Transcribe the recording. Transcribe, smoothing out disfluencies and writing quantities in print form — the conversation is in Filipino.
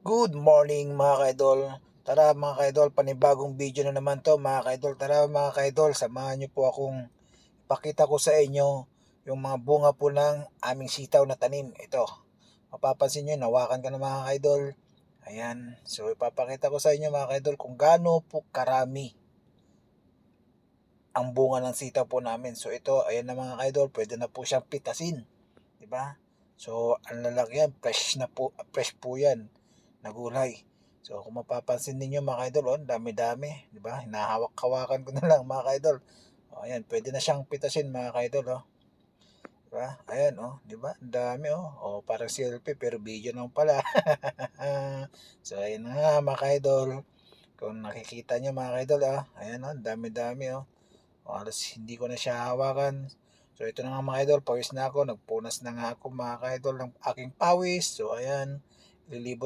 Good morning mga kaidol. Tara mga kaidol, panibagong video na naman to mga kaidol. Tara mga kaidol, samahan niyo po akong ipakita ko sa inyo yung mga bunga po ng aming sitaw na tanim. Ito, mapapansin nyo, nawakan ka na mga kaidol. Ayan, so ipapakita ko sa inyo mga kaidol kung gaano po karami ang bunga ng sitaw po namin. So ito, ayan na mga kaidol, pwede na po siyang pitasin. Diba? So, ang lalaki yan, fresh po yan, na gulay. So, kung mapapansin ninyo mga kaidol, oh, dami-dami, di ba? Hinahawak-hawakan ko na lang mga kaidol. Oh, ayan, pwede na siyang pitasin mga kaidol, oh. Di ba? Ayan, oh, di ba? Ang dami, oh. Oh, parang selfie pero video naman pala. So, ayan na nga mga kaidol. Kung nakikita nyo mga kaidol, ah, ayan, oh, dami-dami, oh. Halos hindi ko na siya hawakan. So ito na nga mga idol, pawis na ako. Nagpunas na nga ako mga idol ng aking pawis. So ayan, lilibot